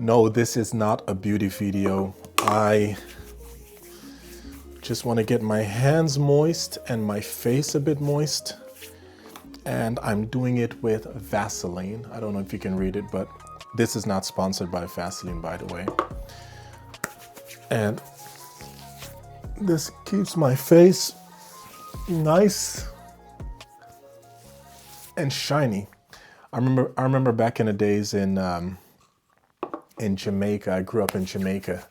No, this is not a beauty video. I just want to get my hands moist and my face a bit moist. And I'm doing it with Vaseline. I don't know if you can read it, but this is not sponsored by Vaseline, by the way. And this keeps my face nice and shiny. I remember back in the days in Jamaica. I grew up in Jamaica,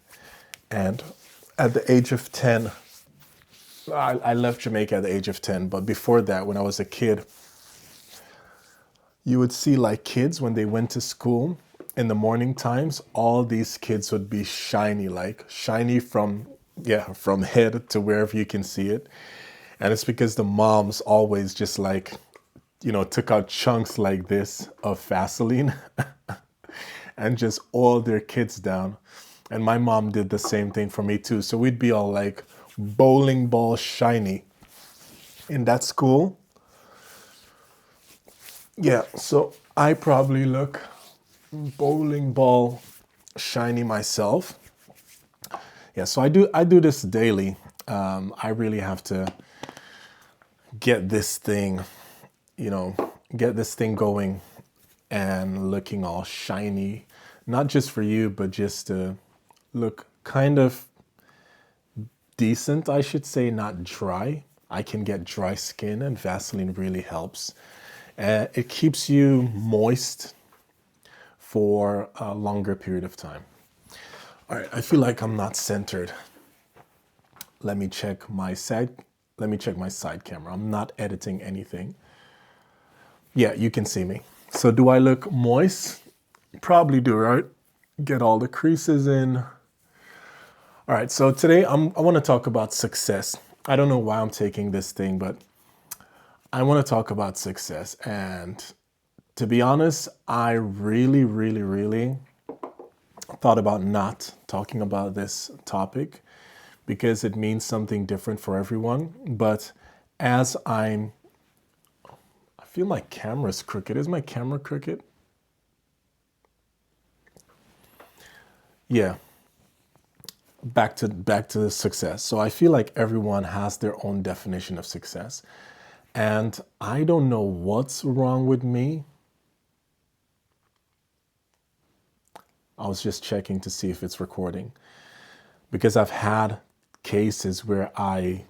and at the age of 10, I left Jamaica at the age of 10. But before that, when I was a kid, you would see like kids when they went to school in the morning times. All these kids would be shiny, like shiny from head to wherever you can see it. And it's because the moms always just like, took out chunks like this of Vaseline and just oiled their kids down. And my mom did the same thing for me too. So we'd be all like bowling ball shiny in that school. Yeah, so I probably look bowling ball shiny myself. Yeah, so I do this daily. I really have to get this thing, get this thing going and looking all shiny, not just for you, but just to look kind of decent, I should say, not dry. I can get dry skin and Vaseline really helps. It keeps you moist for a longer period of time. All right, I feel like I'm not centered. Let me check my side camera. I'm not editing anything. Yeah, you can see me. So do I look moist? Probably do, right? Get all the creases in. All right, so today I want to talk about success. I don't know why I'm taking this thing, but I want to talk about success. And to be honest, I really, really, really thought about not talking about this topic because it means something different for everyone. But as I feel my camera's crooked. Is my camera crooked? Yeah. Back to success. So I feel like everyone has their own definition of success. And I don't know what's wrong with me. I was just checking to see if it's recording. Because I've had cases where I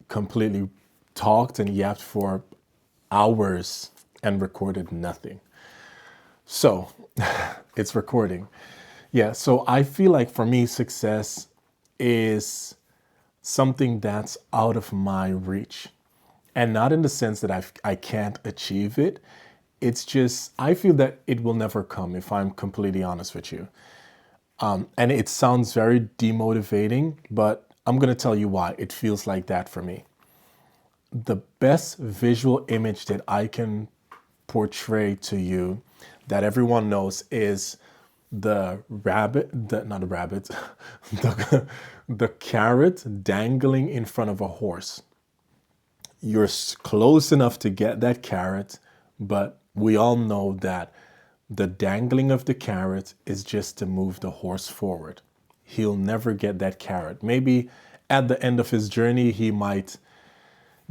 completely talked and yapped for hours and recorded nothing. So it's recording. Yeah, so I feel like for me, success is something that's out of my reach. And not in the sense that I can't achieve it. It's just, I feel that it will never come, if I'm completely honest with you. And it sounds very demotivating, but I'm going to tell you why it feels like that for me. The best visual image that I can portray to you that everyone knows is the the carrot dangling in front of a horse. You're close enough to get that carrot, but we all know that the dangling of the carrot is just to move the horse forward. He'll never get that carrot. Maybe at the end of his journey, he might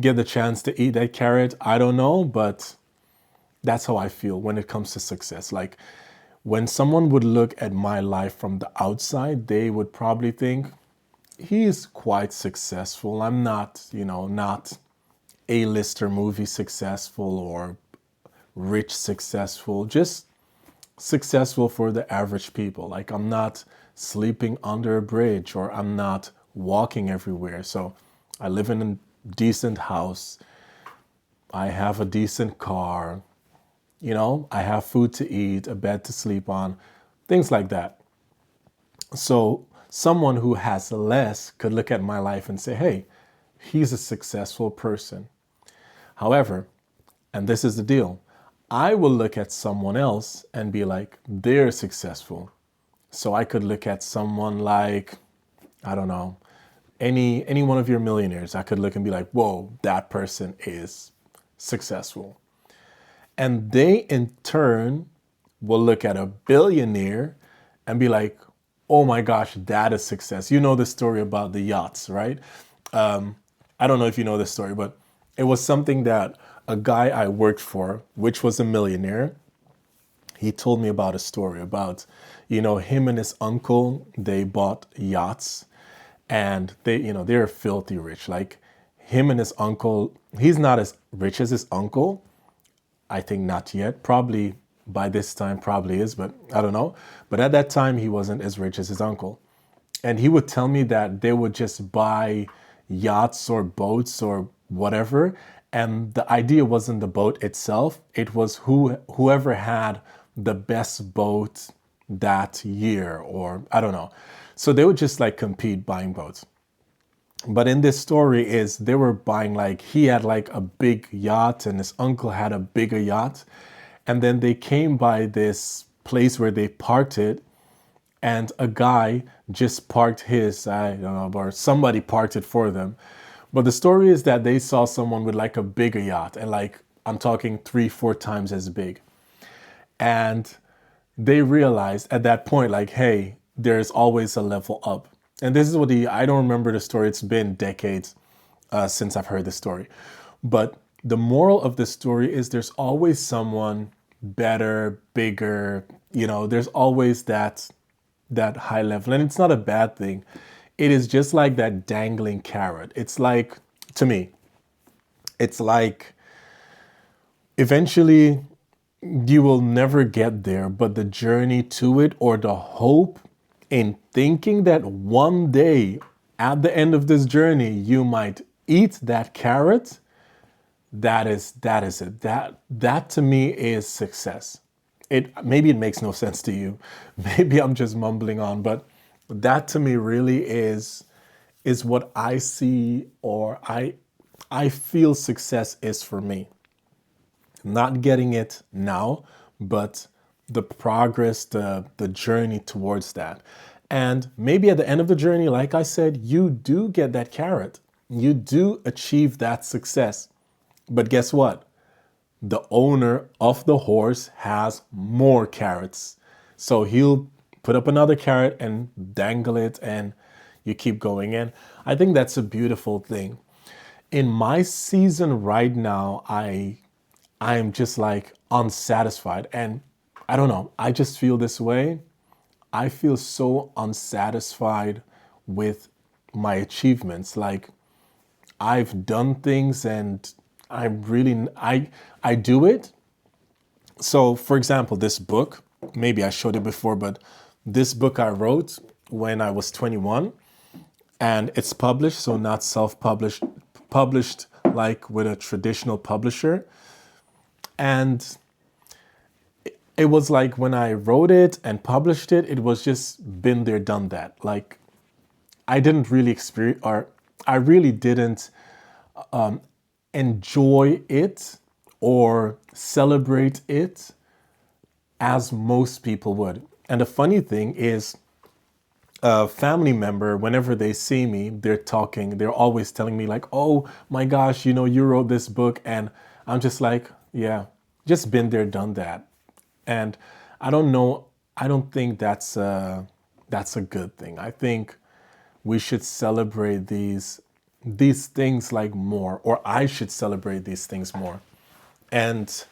get the chance to eat that carrot. I don't know, but that's how I feel when it comes to success. Like when someone would look at my life from the outside, they would probably think he's quite successful. I'm not, not A-lister movie successful or rich successful, just successful for the average people. Like I'm not sleeping under a bridge or I'm not walking everywhere. So I live in a decent house. I have a decent car. I have food to eat, a bed to sleep on, things like that. So someone who has less could look at my life and say, hey, he's a successful person. However, and this is the deal, I will look at someone else and be like, they're successful. So I could look at someone like, I don't know, any one of your millionaires. I could look and be like, whoa, that person is successful. And they in turn will look at a billionaire and be like, oh my gosh, that is success. You know the story about the yachts, right? I don't know if you know this story, but it was something that a guy I worked for, which was a millionaire, he told me about a story about, him and his uncle, they bought yachts, and they're filthy rich. Like him and his uncle, he's not as rich as his uncle. I think not yet. Probably by this time, probably is, but I don't know. But at that time, he wasn't as rich as his uncle. And he would tell me that they would just buy yachts or boats or whatever. And the idea wasn't the boat itself, it was whoever had the best boat that year, or I don't know. So they would just like compete buying boats. But in this story is they were buying, like he had like a big yacht and his uncle had a bigger yacht. And then they came by this place where they parked it, and a guy just parked his, I don't know, or somebody parked it for them. But the story is that they saw someone with like a bigger yacht, and like I'm talking 3, 4 times as big. And they realized at that point, like, hey, there's always a level up. And this is what I don't remember the story. It's been decades since I've heard the story. But the moral of the story is there's always someone better, bigger, there's always that high level. And it's not a bad thing. It is just like that dangling carrot. It's like, to me, it's like eventually you will never get there, but the journey to it, or the hope in thinking that one day at the end of this journey you might eat that carrot, that is it. That to me is success. Maybe it makes no sense to you. Maybe I'm just mumbling on, but that to me really is what I see, or I feel success is for me. Not getting it now, but the progress, the journey towards that. And maybe at the end of the journey, like I said, you do get that carrot. You do achieve that success. But guess what? The owner of the horse has more carrots. So he'll put up another carrot and dangle it, and you keep going. And I think that's a beautiful thing. In my season right now, I'm just like unsatisfied. And I don't know, I just feel this way. I feel so unsatisfied with my achievements. Like I've done things and I do it. So for example, this book, maybe I showed it before, but this book I wrote when I was 21, and it's published, so not self-published, published like with a traditional publisher. And it was like when I wrote it and published it, it was just been there, done that. Like I didn't really experience, or I really didn't enjoy it or celebrate it as most people would. And the funny thing is, a family member, whenever they see me, they're always telling me like, oh my gosh, you wrote this book. And I'm just like, yeah, just been there, done that. And I don't know, I don't think that's a good thing. I think we should celebrate these things like more, or I should celebrate these things more. And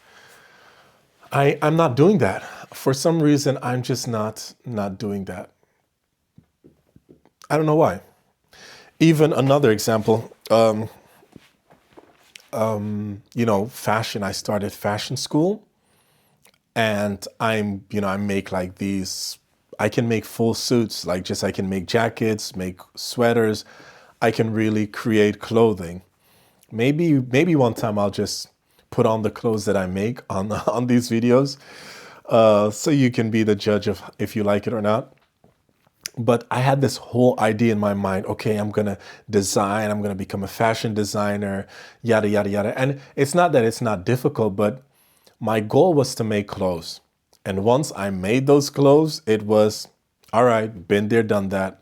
I'm not doing that. For some reason, I'm just not doing that. I don't know why. Even another example, fashion. I started fashion school, and I make like these. I can make full suits, like I can make jackets, make sweaters. I can really create clothing. Maybe one time I'll just put on the clothes that I make on on these videos, so you can be the judge of if you like it or not. But I had this whole idea in my mind. Okay, I'm gonna design. I'm gonna become a fashion designer. Yada yada yada. And it's not that it's not difficult, but my goal was to make clothes. And once I made those clothes, it was all right. Been there, done that.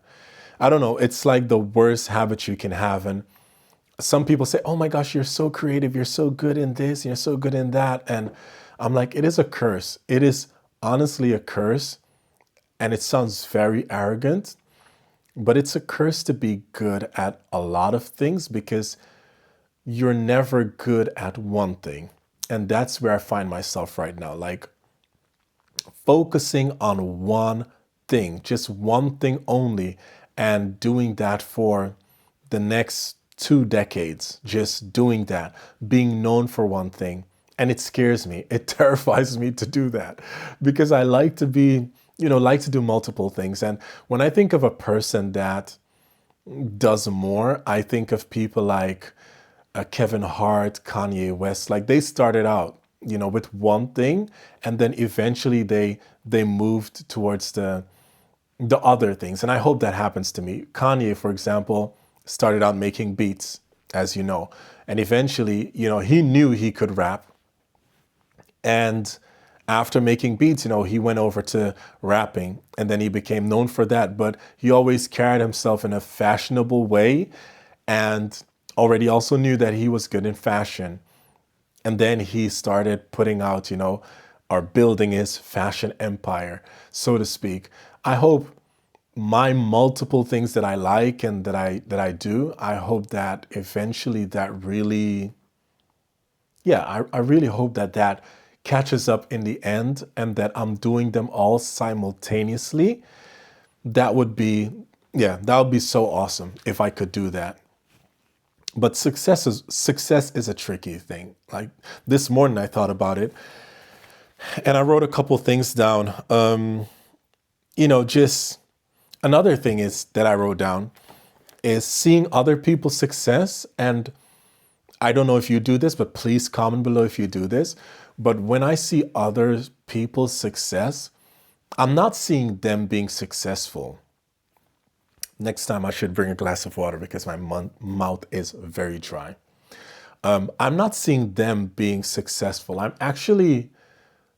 I don't know. It's like the worst habit you can have. And some people say, oh my gosh, you're so creative. You're so good in this. You're so good in that. And I'm like, it is a curse. It is honestly a curse. And it sounds very arrogant, but it's a curse to be good at a lot of things because you're never good at one thing. And that's where I find myself right now, like focusing on one thing, just one thing only, and doing that for the next 2 decades, just doing that, being known for one thing. And it scares me. It terrifies me to do that because I like to be, like to do multiple things. And when I think of a person that does more, I think of people like Kevin Hart, Kanye West. Like they started out, with one thing, and then eventually they moved towards the other things. And I hope that happens to me. Kanye, for example, started out making beats, as you know, and eventually, he knew he could rap. And after making beats, he went over to rapping and then he became known for that. But he always carried himself in a fashionable way and already also knew that he was good in fashion. And then he started putting out, or building his fashion empire, so to speak. I hope my multiple things that I like and that I do, I hope that eventually that really, yeah, I really hope that that catches up in the end and that I'm doing them all simultaneously. That would be, yeah, that would be so awesome if I could do that. But success is a tricky thing. Like this morning I thought about it and I wrote a couple things down. Just another thing is that I wrote down is seeing other people's success. And I don't know if you do this, but please comment below if you do this. But when I see other people's success, I'm not seeing them being successful. Next time I should bring a glass of water because my mouth is very dry. I'm not seeing them being successful. I'm actually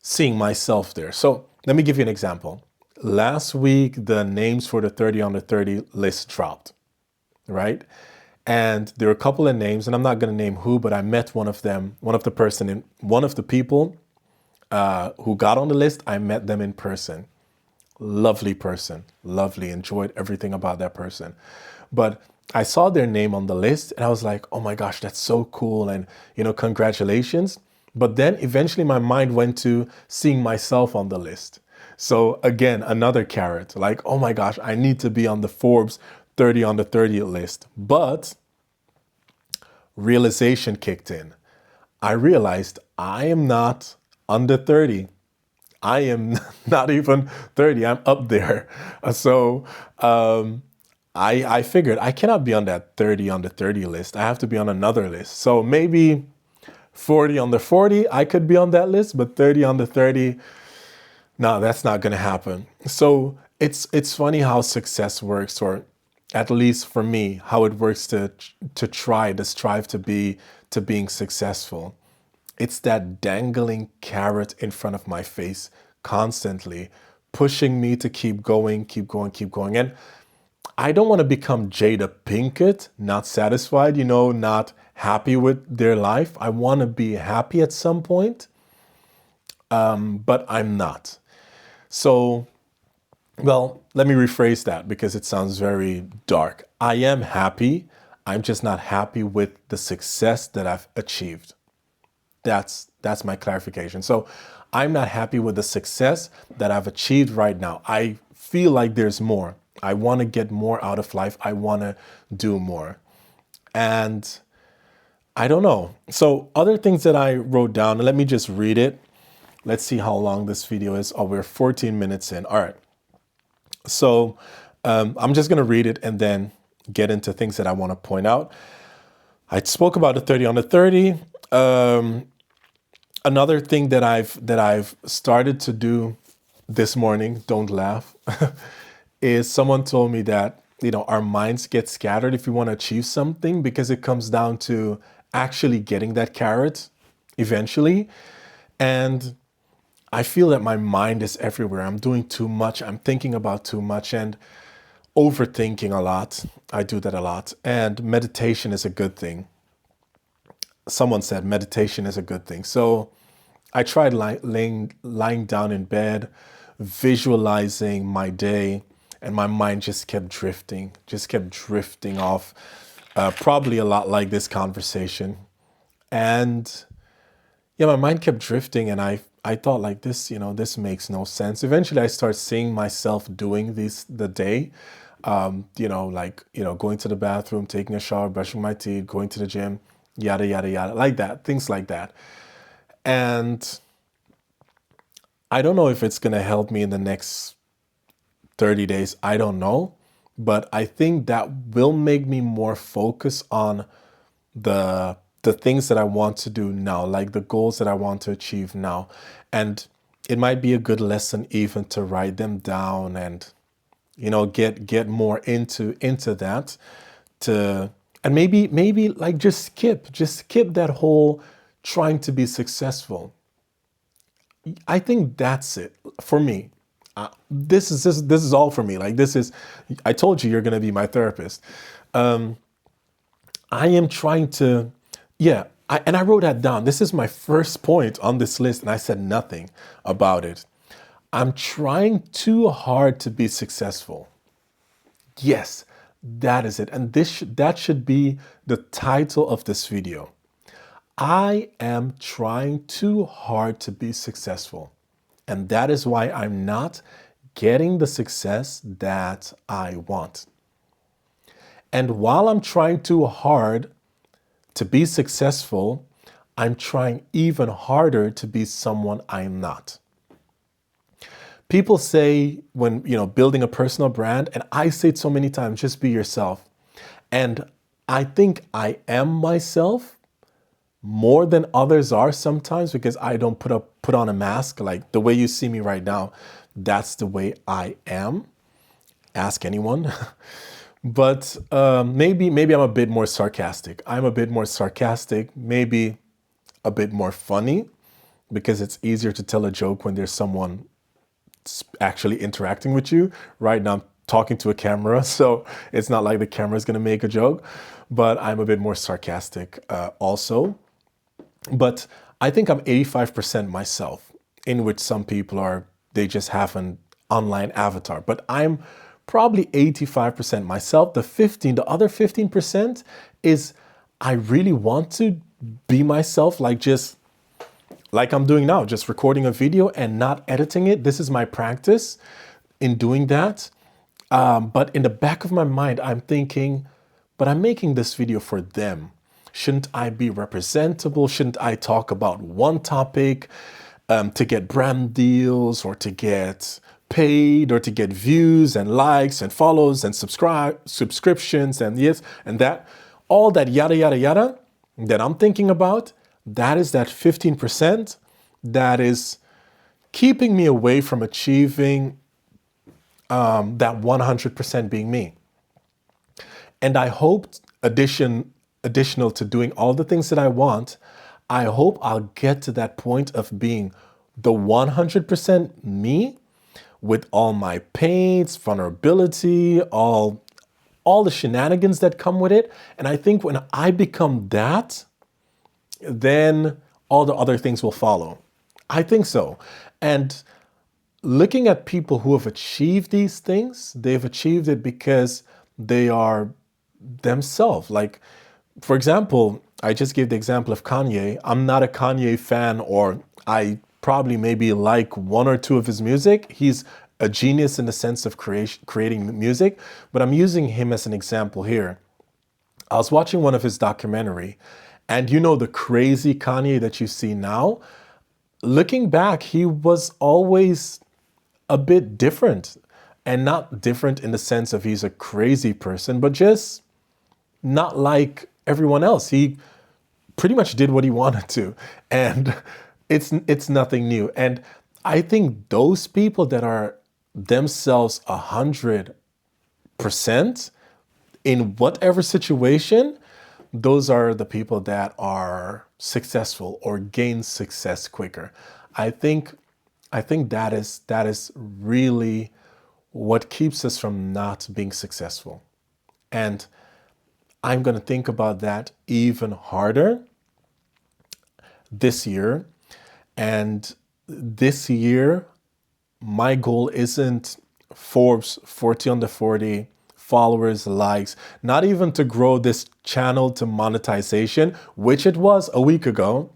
seeing myself there. So let me give you an example. Last week, the names for the 30 under 30 list dropped, right? And there were a couple of names, and I'm not going to name who, but I met one of them, one of the people who got on the list. I met them in person. Lovely person, lovely, enjoyed everything about that person. But I saw their name on the list and I was like, oh my gosh, that's so cool. And, congratulations. But then eventually my mind went to seeing myself on the list. So again, another carrot, like, oh my gosh, I need to be on the Forbes 30 under 30 list. But realization kicked in. I realized I am not under 30. I am not even 30. I'm up there. So I figured I cannot be on that 30 under 30 list. I have to be on another list. So maybe 40 under 40, I could be on that list, but 30 under 30, no, that's not going to happen. So it's funny how success works, or at least for me, how it works to strive to being successful. It's that dangling carrot in front of my face constantly pushing me to keep going, keep going, keep going. And I don't want to become Jada Pinkett, not satisfied, not happy with their life. I want to be happy at some point, but I'm not. So, well, let me rephrase that because it sounds very dark. I am happy. I'm just not happy with the success that I've achieved. That's my clarification. So I'm not happy with the success that I've achieved right now. I feel like there's more. I want to get more out of life. I want to do more. And I don't know. So other things that I wrote down, let me just read it. Let's see how long this video is. Oh, we're 14 minutes in. All right. So I'm just going to read it and then get into things that I want to point out. I spoke about the 30 under 30. Another thing that I've started to do this morning, don't laugh, is someone told me that, our minds get scattered if we want to achieve something because it comes down to actually getting that carrot eventually. And I feel that my mind is everywhere. I'm doing too much. I'm thinking about too much and overthinking a lot. I do that a lot. And meditation is a good thing. Someone said meditation is a good thing. So I tried lying down in bed visualizing my day, and my mind just kept drifting off, probably a lot like this conversation. And yeah, my mind kept drifting, and I thought like this, this makes no sense. Eventually, I start seeing myself doing the day, going to the bathroom, taking a shower, brushing my teeth, going to the gym, yada yada yada, like that, things like that. And I don't know if it's gonna help me in the next 30 days. I don't know, but I think that will make me more focused on the things that I want to do now, like the goals that I want to achieve now. And it might be a good lesson even to write them down and get more into that, to and maybe like just skip that whole trying to be successful. I think that's it for me. This is all for me. Like, this is, I told you, you're gonna be my therapist. I am trying to, yeah, and I wrote that down. This is my first point on this list, and I said nothing about it. I'm trying too hard to be successful. Yes, that is it. And that should be the title of this video. I am trying too hard to be successful. And that is why I'm not getting the success that I want. And while I'm trying too hard to be successful, I'm trying even harder to be someone I'm not. People say, when building a personal brand, and I say it so many times, just be yourself. And I think I am myself more than others are sometimes, because I don't put on a mask. Like the way you see me right now, that's the way I am. Ask anyone. But maybe I'm a bit more sarcastic. I'm a bit more sarcastic, maybe a bit more funny, because it's easier to tell a joke when there's someone actually interacting with you. Right now, I'm talking to a camera, so it's not like the camera is going to make a joke. But I'm a bit more sarcastic also. But I think I'm 85% myself, in which some people are, they just have an online avatar. But I'm probably 85% myself. The other 15% is, I really want to be myself, like I'm doing now, just recording a video and not editing it. This is my practice in doing that. But in the back of my mind, I'm thinking, but I'm making this video for them. Shouldn't I be representable? Shouldn't I talk about one topic to get brand deals, or to get paid, or to get views and likes and follows and subscriptions and yes and that, all that yada yada yada that I'm thinking about? That is that 15% that is keeping me away from achieving that 100% being me. And I hope, additional to doing all the things that I want, I hope I'll get to that point of being the 100% me, with all my pains, vulnerability, all the shenanigans that come with it. And I think when I become that, then all the other things will follow. I think so. And looking at people who have achieved these things, they've achieved it because they are themselves. Like, for example, I just gave the example of Kanye. I'm not a Kanye fan, or I probably maybe like one or two of his music. He's a genius in the sense of creating music, but I'm using him as an example here. I was watching one of his documentary, and the crazy Kanye that you see now, looking back, he was always a bit different. And not different in the sense of he's a crazy person, but just not like everyone else. He pretty much did what he wanted to. And it's nothing new. And I think those people that are themselves 100% in whatever situation, those are the people that are successful or gain success quicker. I think that is really what keeps us from not being successful. And I'm going to think about that even harder this year. And this year, my goal isn't Forbes 40 under 40, followers, likes, not even to grow this channel to monetization, which it was a week ago.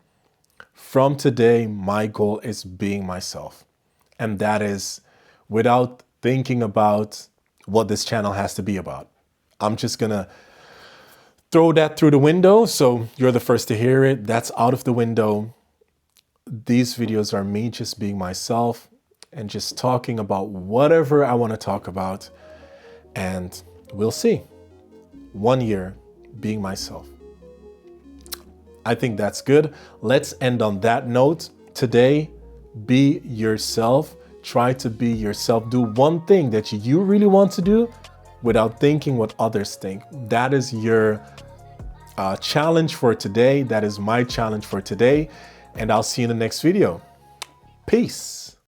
From today, my goal is being myself. And that is without thinking about what this channel has to be about. I'm just gonna throw that through the window. So you're the first to hear it. That's out of the window. These videos are me just being myself and just talking about whatever I want to talk about. And we'll see. 1 year being myself. I think that's good. Let's end on that note. Today, be yourself. Try to be yourself. Do one thing that you really want to do without thinking what others think. That is your challenge for today. That is my challenge for today. And I'll see you in the next video. Peace.